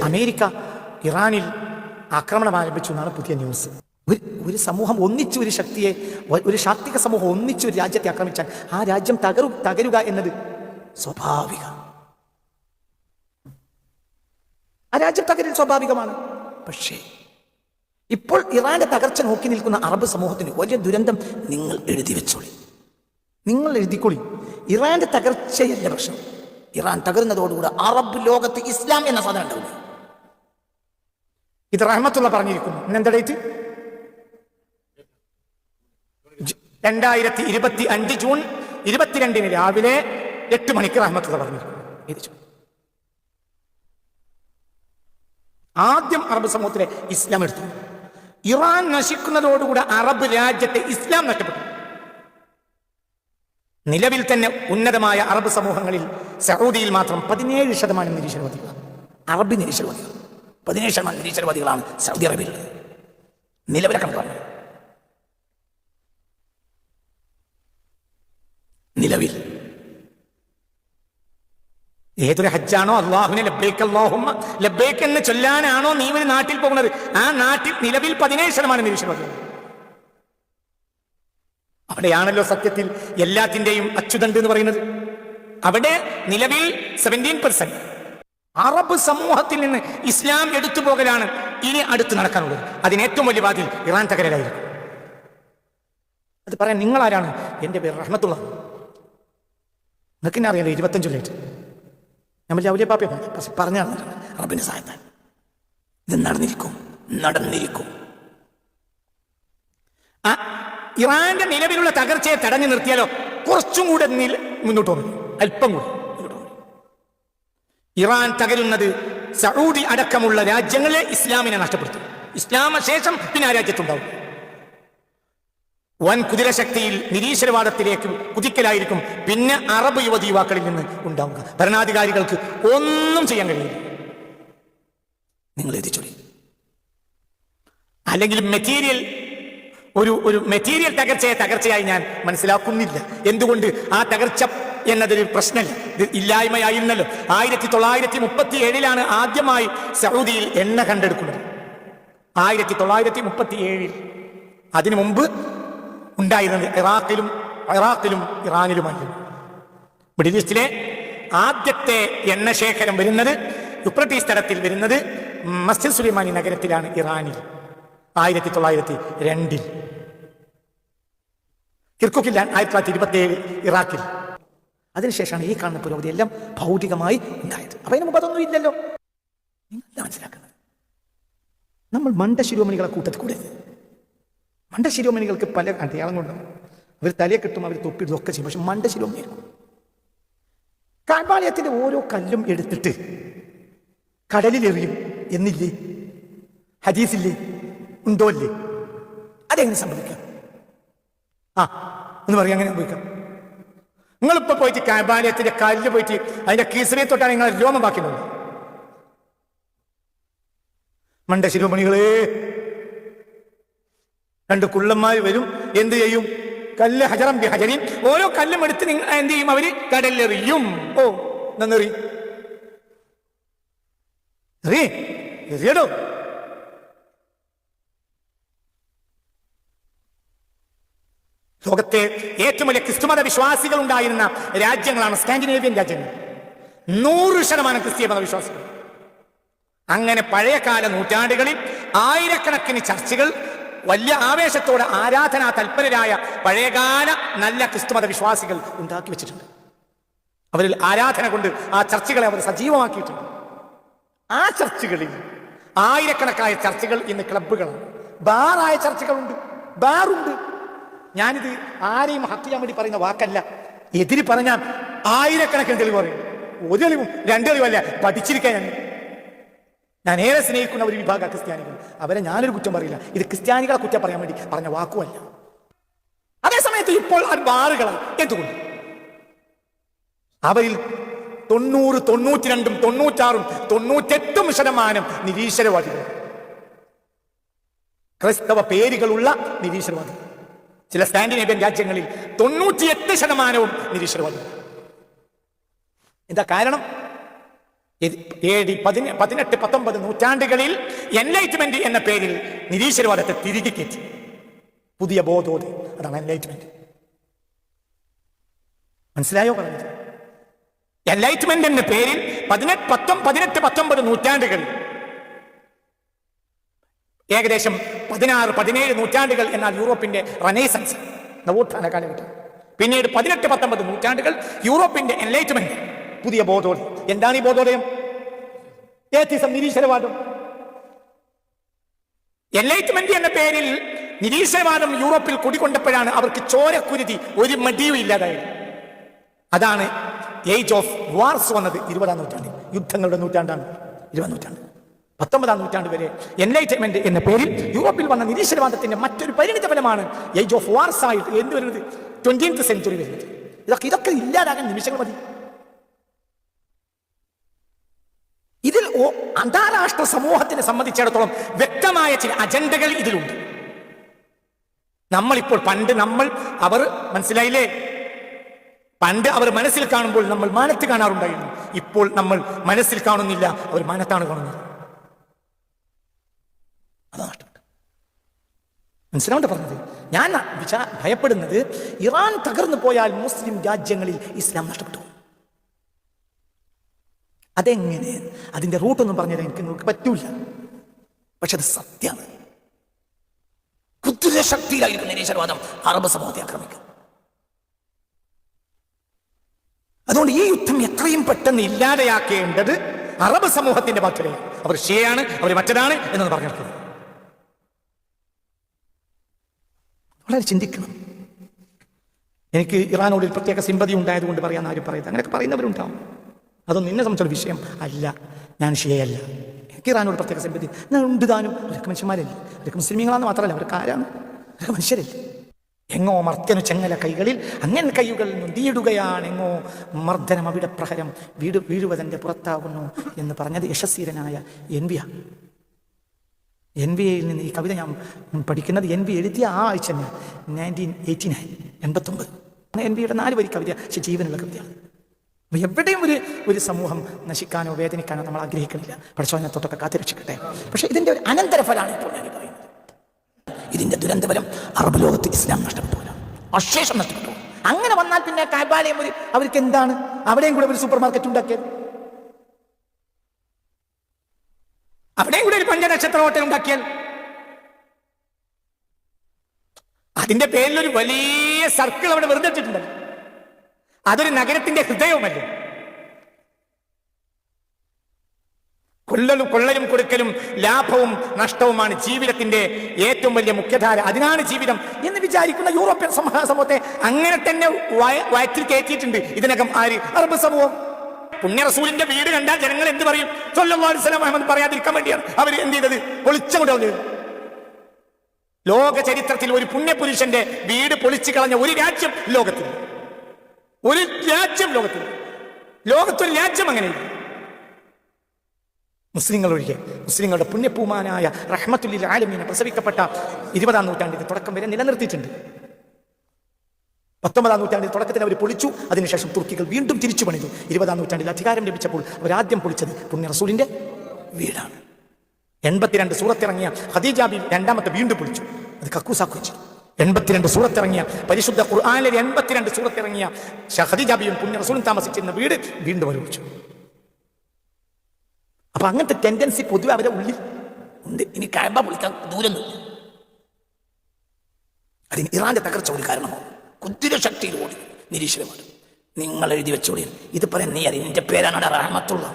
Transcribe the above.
America ഇറാനിൽ ആക്രമണം ആരംഭിച്ചു എന്നാണ് പുതിയ ന്യൂസ്. ഒരു സമൂഹം ഒന്നിച്ച് ഒരു ശക്തിയെ, ഒരു ശാക്തിക സമൂഹം ഒന്നിച്ച് ഒരു രാജ്യത്തെ ആക്രമിച്ചാൽ ആ രാജ്യം തകരുക എന്നത് സ്വാഭാവിക. ആ രാജ്യം തകരൽ സ്വാഭാവികമാണ്. പക്ഷേ ഇപ്പോൾ ഇറാന്റെ തകർച്ച നോക്കി നിൽക്കുന്ന അറബ് സമൂഹത്തിന് വലിയ ദുരന്തം നിങ്ങൾ എഴുതി വെച്ചോളി, നിങ്ങൾ എഴുതിക്കൊള്ളി. ഇറാന്റെ തകർച്ചയല്ല പ്രശ്നം. ഇറാൻ തകരുന്നതോടുകൂടെ അറബ് ലോകത്ത് ഇസ്ലാം എന്ന സാധനം ഉണ്ടാവില്ല. ഇത് റഹ്മത്തുള്ള പറഞ്ഞിരിക്കുന്നു. ഇന്നെന്താ ഡേറ്റ്? 2025 ജൂൺ 22 രാവിലെ 8 മണിക്ക് റഹ്മത്തുള്ള പറഞ്ഞിരിക്കുന്നു. ആദ്യം അറബ് സമൂഹത്തിലെ ഇസ്ലാം എടുത്തു. ഇറാൻ നശിക്കുന്നതോടുകൂടെ അറബ് രാജ്യത്തെ ഇസ്ലാം നഷ്ടപ്പെട്ടു. നിലവിൽ തന്നെ ഉന്നതമായ അറബ് സമൂഹങ്ങളിൽ സൗദിയിൽ മാത്രം 17% നിരീശ്വരവാദികളാണ്. അറബ് നിരീശ്വരവാദികൾ 17% നിരീശ്വരവാദികളാണ് സൗദി അറേബ്യയിൽ നിലവിലെ കണക്കാണ്. നിലവിൽ ഏതൊരു ഹജ്ജാണോ അള്ളാഹുവിനെ ലബ്ബൈക്ക് അല്ലാഹുമ്മ ലബ്ബൈക്ക് എന്ന് ചൊല്ലാനാണോ നീ ഒരു നാട്ടിൽ പോകുന്നത്, ആ നാട്ടിൽ നിലവിൽ 17% നിരീശ്വരവാദികൾ. അവിടെയാണല്ലോ സത്യത്തിൽ എല്ലാത്തിന്റെയും അച്യുതണ്ട് എന്ന് പറയുന്നത്. അവിടെ നിലവിൽ 17%. അറബ് സമൂഹത്തിൽ നിന്ന് ഇസ്ലാം എടുത്തു പോകലാണ് ഇനി അടുത്ത് നടക്കാനുള്ളത്. അതിന് ഏറ്റവും വലിയ വാതിൽ ഇറാൻ തകരലായിരിക്കും. അത് പറയാൻ നിങ്ങളാരാണ്? എൻ്റെ പേര് റഹ്മത്തുള്ള. നിങ്ങൾക്കെന്നെ അറിയാലോ, 25 ലേറ്റ് നമ്മൾ ഔലിയ പാപ്പയെ പറഞ്ഞാണ് റബ്ബിന്റെ സഹായത്താൽ ഇത് നടന്നിരിക്കും. ഇറാന്റെ നിലവിലുള്ള തകർച്ചയെ തടഞ്ഞു നിർത്തിയാലോ കുറച്ചും കൂടെ മുന്നോട്ട് പോകും, അല്പം കൂടി മുന്നോട്ട് പോകും. ഇറാൻ തകരുന്നത് സൗദി അടക്കമുള്ള രാജ്യങ്ങളെ ഇസ്ലാമിനെ നഷ്ടപ്പെടുത്തും. ഇസ്ലാമ ശേഷം പിന്നെ ആ രാജ്യത്തുണ്ടാവും. വൻ കുതിരശക്തിയിൽ നിരീശ്വരവാദത്തിലേക്ക് കുതിക്കലായിരിക്കും പിന്നെ അറബ് യുവതീവാക്കളിൽ നിന്ന് ഉണ്ടാവുക. ഭരണാധികാരികൾക്ക് ഒന്നും ചെയ്യാൻ കഴിയില്ല. നിങ്ങൾ എത്തിച്ചൊല്ലി. അല്ലെങ്കിൽ ഒരു മെറ്റീരിയൽ തകർച്ചയായി ഞാൻ മനസ്സിലാക്കുന്നില്ല. എന്തുകൊണ്ട്? ആ തകർച്ച എന്നതൊരു പ്രശ്നമല്ല, ഇത് ഇല്ലായ്മയായിരുന്നല്ലോ. 1937 ആദ്യമായി സൗദിയിൽ എണ്ണ കണ്ടെടുക്കുന്നത്. 1937. അതിനു മുമ്പ് ഉണ്ടായിരുന്നത് ഇറാഖിലും ഇറാനിലുമായിരുന്നു. മിഡിൽ ഈസ്റ്റിലെ ആദ്യത്തെ എണ്ണശേഖരം വരുന്നത് യുഫ്രട്ടീസ് തടത്തിൽ വരുന്നത് മസ്ജിദ് സുലൈമാനി നഗരത്തിലാണ്, ഇറാനിൽ 1902. കിർക്കുക്കിൽ 1927 ഇറാഖിൽ. അതിനുശേഷമാണ് ഈ കാണുന്ന പുരോഗതി എല്ലാം ഭൗതികമായി ഉണ്ടായത്. അപ്പൊ അതിന് മുമ്പ് അതൊന്നും ഇല്ലല്ലോ. നിങ്ങൾ മനസ്സിലാക്കുന്നത് നമ്മൾ മണ്ടശിരോമണികളെ കൂട്ടത്തിൽ കൂടെ. മണ്ടശിരോമണികൾക്ക് പല അടയാളങ്ങളുണ്ടാവും. അവർ തലയെ കിട്ടും, അവർ തൊപ്പിടും ഒക്കെ ചെയ്യും. പക്ഷെ മണ്ടശിരോമണിയായിരിക്കും. കാൽപാളയത്തിന്റെ ഓരോ കല്ലും എടുത്തിട്ട് കടലിലെറിയും എന്നില്ലേ? ഹദീസില്ലേ? ഉണ്ടോ അല്ലേ? അതെങ്ങനെ സംഭവിക്കാം? എന്ന് പറയാം, അങ്ങനെ സംഭവിക്കാം. നിങ്ങളിപ്പോ പോയിട്ട് കാൽപാളയത്തിന്റെ കല്ല് പോയിട്ട് അതിന്റെ കീസറിയെ തൊട്ടാണ് നിങ്ങൾ രോമം ബാക്കിയുള്ളത്. മണ്ടശിരോമണികളെ, 2 കുള്ളന്മാർ വരും, എന്ത് ചെയ്യും? കല്ല് ഹജറം ബി ഹജരീൻ, ഓരോ കല്ലും എടുത്ത് നിങ്ങൾ എന്ത് ചെയ്യും? അവര് കടലിലെറിയും. എറിയടോ. ലോകത്തെ ഏറ്റവും വലിയ ക്രിസ്തുമത വിശ്വാസികൾ ഉണ്ടായിരുന്ന രാജ്യങ്ങളാണ് സ്കാൻഡിനേവിയൻ രാജ്യങ്ങൾ. 100% ക്രിസ്തീയ മത വിശ്വാസികൾ. അങ്ങനെ പഴയകാല നൂറ്റാണ്ടുകളിൽ ആയിരക്കണക്കിന് ചർച്ചുകൾ വലിയ ആവേശത്തോടെ ആരാധനാ തൽപരരായ പഴയകാല നല്ല ക്രിസ്തുമത വിശ്വാസികൾ ഉണ്ടാക്കി വെച്ചിട്ടുണ്ട്. അവരിൽ ആരാധന കൊണ്ട് ആ ചർച്ചുകളെ അവർ സജീവമാക്കിയിട്ടുണ്ട്. ആ ചർച്ചുകളിൽ ആയിരക്കണക്കായ ചർച്ചുകൾ ഇന്ന് ക്ലബ്ബുകളാണ്. ബാറായ ചർച്ചുകളുണ്ട്, ബാറുണ്ട്. ഞാനിത് ആരെയും ഹക്ക് ചെയ്യാൻ വേണ്ടി പറയുന്ന വാക്കല്ല. എതിര് പറഞ്ഞാൽ ആയിരക്കണക്കിന് തെളിവ് പറയും. 1 തെളിവും 2 തെളിവല്ല, പഠിച്ചിരിക്കാൻ ഞാൻ ഏറെ സ്നേഹിക്കുന്ന ഒരു വിഭാഗ ക്രിസ്ത്യാനികൾ. അവരെ ഞാനൊരു കുറ്റം പറയില്ല. ഇത് ക്രിസ്ത്യാനികളെ കുറ്റം പറയാൻ വേണ്ടി പറഞ്ഞ വാക്കുമല്ല. അതേസമയത്ത് ഇപ്പോൾ ആ ബാറുകളാണ്. എന്തുകൊണ്ട്? അവരിൽ 90, 92, 96, 98% നിരീശ്വരവാദികൾ, ക്രൈസ്തവ പേരുകളുള്ള നിരീശ്വരവാദികൾ. ചില സ്കാൻഡിനേവിയൻ രാജ്യങ്ങളിൽ 98% നിരീശ്വരവാദികൾ. എന്താ കാരണം? AD 18-19 നൂറ്റാണ്ടുകളിൽ എൻലൈറ്റ്മെന്റ് എന്ന പേരിൽ നിരീശ്വരവാദത്തെ തിരികെ കയറ്റി. പുതിയ ബോധോദയം, അതാണ് എൻലൈറ്റ്മെന്റ്. മനസ്സിലായോ പറഞ്ഞത്? എൻലൈറ്റ്മെന്റ് എന്ന പേരിൽ 18-19 നൂറ്റാണ്ടുകളിൽ, ഏകദേശം 16-17 നൂറ്റാണ്ടുകൾ എന്നാൽ യൂറോപ്പിന്റെ റനൈസൻസ്, നവോത്ഥാന കാലഘട്ടം. പിന്നീട് 18-19 നൂറ്റാണ്ടുകൾ യൂറോപ്പിന്റെ എൻലൈറ്റ്മെന്റ്, പുതിയ ബോധോദയം. എന്താണ് ഈ ബോധോദയം? ഏത്തിസം, നിരീശ്വരവാദം. എൻലൈറ്റ്മെന്റ് എന്ന പേരിൽ നിരീശ്വരവാദം യൂറോപ്പിൽ കുടികൊണ്ടപ്പോഴാണ് അവർക്ക് ചോരക്കുരുതി, ഒരു മടിയും ഇല്ലാതായത്. അതാണ് ഏജ് ഓഫ് വാർസ് വന്നത് 20-ാം നൂറ്റാണ്ടിൽ. യുദ്ധങ്ങളുടെ നൂറ്റാണ്ടാണ് 20-ാം നൂറ്റാണ്ട്. 19-ാം നൂറ്റാണ്ട് വരെ എൻലൈറ്റ്മെന്റ് എന്ന പേരിൽ യൂറോപ്പിൽ വന്ന നിരീശ്വരവാദത്തിന്റെ മറ്റൊരു പരിണിത ഫലമാണ് ഏജ് ഓഫ് വാർസ് ആയിട്ട് എന്ത് വരുന്നത്, 20th സെഞ്ചുറി വരുന്നത്. ഇതൊക്കെ ഇല്ലാതാകാൻ നിമിഷങ്ങൾ മതി. ഇതിൽ അന്താരാഷ്ട്ര സമൂഹത്തിനെ സംബന്ധിച്ചിടത്തോളം വ്യക്തമായ ചില അജണ്ടകൾ ഇതിലുണ്ട്. നമ്മളിപ്പോൾ അവർ മനസ്സിലായില്ലേ, പണ്ട് അവർ മനസ്സിൽ കാണുമ്പോൾ നമ്മൾ മാനത്ത് കാണാറുണ്ടായിരുന്നു. ഇപ്പോൾ നമ്മൾ മനസ്സിൽ കാണുന്നില്ല, അവർ മാനത്താണ് കാണുന്നത്. അതാണ് മനസ്സിലാവേണ്ട പറഞ്ഞത്. ഞാൻ ഭയപ്പെടുന്നത് ഇറാൻ തകർന്നു പോയാൽ മുസ്ലിം രാജ്യങ്ങളിൽ ഇസ്ലാം നഷ്ടപ്പെട്ടു. അതെങ്ങനെ, അതിന്റെ റൂട്ടൊന്നും പറഞ്ഞുതരാൻ എനിക്ക് പറ്റൂല. പക്ഷെ അത് സത്യമാണ്. കുതിരശക്തിയിലായിരിക്കും നിരീശ്വരവാദം അറബ് സമൂഹത്തെ ആക്രമിക്കും. അതുകൊണ്ട് ഈ യുദ്ധം എത്രയും പെട്ടെന്ന് ഇല്ലാതെയാക്കേണ്ടത് അറബ് സമൂഹത്തിന്റെ ബാധ്യതയാണ്. അവർ ഷിയയാണ്, അവർ മറ്റതാണ് എന്നൊന്ന് പറഞ്ഞിരിക്കുന്നത്. വളരെ ചിന്തിക്കണം. എനിക്ക് ഇറാനോട് പ്രത്യേക സിമ്പതി ഉണ്ടായതുകൊണ്ട് പറയാൻ ആരും പറയുന്നത്, അങ്ങനെയൊക്കെ പറയുന്നവരുണ്ടാവും. അതൊന്നും നിന്നെ സംബന്ധിച്ചുള്ള വിഷയം അല്ല. ഞാൻ ഷിയയല്ല, എനിക്ക് ഇറാനോട് പ്രത്യേക സിമ്പതി ഉണ്ട് താനും. അവരൊക്കെ മനുഷ്യന്മാരല്ലേ, അവരൊക്കെ മുസ്ലിമീങ്ങളാന്ന് മാത്രമല്ല, അവരൊക്കെ ആരാണ്, അവരൊക്കെ മനുഷ്യരല്ലേ. എങ്ങോ മർദ്ദനു ചെങ്ങല കൈകളിൽ അങ്ങനെ കൈകൾ നൊന്തിയിടുകയാണ്, എങ്ങോ മർദ്ദനം അവിടെ പ്രഹരം വീഴുവതന്റെ പുറത്താകുന്നു എന്ന് പറഞ്ഞത് യശസ്വീരനായ NV. NVയിൽ നിന്ന് ഈ കവിത ഞാൻ പഠിക്കുന്നത്. NV എഴുതിയ ആ ആഴ്ച 1989, 89. NVയുടെ 4 വരി കവിത, പക്ഷെ ജീവനുള്ള കവിതയാണ്. എവിടെയും ഒരു സമൂഹം നശിക്കാനോ വേദനിക്കാനോ നമ്മൾ ആഗ്രഹിക്കുന്നില്ല. പഠിച്ചവനെ തൊട്ടൊക്കെ കാത്തിരക്ഷിക്കട്ടെ. പക്ഷെ ഇതിന്റെ ഒരു അനന്തരഫലമാണ് ഇപ്പോൾ ഞാൻ പറയുന്നത്. ഇതിന്റെ ദുരന്തഫലം അറബ് ലോകത്ത് ഇസ്ലാം നഷ്ടപ്പെട്ടു, അശേഷം നഷ്ടപ്പെട്ടു. അങ്ങനെ വന്നാൽ പിന്നെ കാബാലയം അവർക്ക് എന്താണ്, അവിടെയും കൂടെ ഒരു സൂപ്പർ മാർക്കറ്റ് ഉണ്ടാക്കിയത്, അവിടെയും കൂടെ ഒരു 5 നക്ഷത്ര ഹോട്ടൽ ഉണ്ടാക്കിയാൽ, അതിന്റെ പേരിലൊരു വലിയ സർക്കിൾ അവിടെ വെറുതെ ഇട്ടിട്ടുണ്ട്. അതൊരു നഗരത്തിന്റെ ഹൃദയവുമല്ലേ. കൊള്ളലും കൊടുക്കലും ലാഭവും നഷ്ടവുമാണ് ജീവിതത്തിന്റെ ഏറ്റവും വലിയ മുഖ്യധാര. അതിനാണ് ജീവിതം എന്ന് വിചാരിക്കുന്ന യൂറോപ്യൻ സമൂഹത്തെ അങ്ങനെ തന്നെ വയറ്റിൽ കയറ്റിയിട്ടുണ്ട് ഇതിനകം ആര്, അറബ് സമൂഹം. പുണ്യ റസൂലിന്റെ വീട് കണ്ടാൽ ജനങ്ങൾ എന്ത് പറയും? സ്വല്ലല്ലാഹു അലൈഹി വസല്ലം മുഹമ്മദ് പറയാതിരിക്കാൻ വേണ്ടിയാണ് അവർ എന്ത് ചെയ്തത്, പൊളിച്ചുകൊണ്ടത്. ലോക ചരിത്രത്തിൽ ഒരു പുണ്യപുരുഷന്റെ വീട് പൊളിച്ചു കളഞ്ഞ ഒരു രാജ്യം ലോകത്തിൽ, ലോകത്തൊരു രാജ്യം അങ്ങനെയില്ല. മുസ്ലിങ്ങൾ ഒഴികെ. മുസ്ലിങ്ങളുടെ പുണ്യപൂമാനായ റഹ്മത്തുൽ ലിൽ ആലമീൻ പ്രസവിക്കപ്പെട്ട 20-ാം നൂറ്റാണ്ടിന്റെ തുടക്കം വരെ നിലനിർത്തിയിട്ടുണ്ട്. 19-ാം നൂറ്റാണ്ടിൽ തുടക്കത്തിൽ അവർ പൊളിച്ചു. അതിനുശേഷം തുർക്കികൾ വീണ്ടും തിരിച്ചു പണിതു. 20-ാം നൂറ്റാണ്ടിൽ അധികാരം ലഭിച്ചപ്പോൾ അവരാദ്യം പൊളിച്ചത് പുണ്യ റസൂലിന്റെ വീടാണ്. 82 സൂറത്തിറങ്ങിയ ഖദീജ ബീവി രണ്ടാമത്തെ വീണ്ടും പൊളിച്ചു. അത് കക്കൂസാക്കുകയും ചെയ്തു. 82 സൂറത്തിറങ്ങിയ പരിശുദ്ധ ഖുർആനിലെ 82 സൂറത്തിറങ്ങിയ ഖദീജ ബീവിയും പുണ്യ റസൂലും താമസിച്ചിരുന്ന വീട് വീണ്ടും അവർ പൊളിച്ചു. അപ്പൊ അങ്ങനത്തെ ടെൻഡൻസി പൊതുവെ അവരുടെ ഉള്ളിൽ ഉണ്ട്. ഇനി കഅബ പൊളിക്കാൻ ദൂരമൊന്നുമില്ല. അതിന് ഇറാന്റെ തകർച്ച ഒരു കാരണമാവും. കുതിരശക്തിയിലൂടെ നിരീശ്വരമാണ്. നിങ്ങൾ എഴുതി വെച്ചോളി. ഇത് പറയാൻ നീ അറിയാം, നിന്റെ പേരാണ് റഹ്മത്തുള്ള.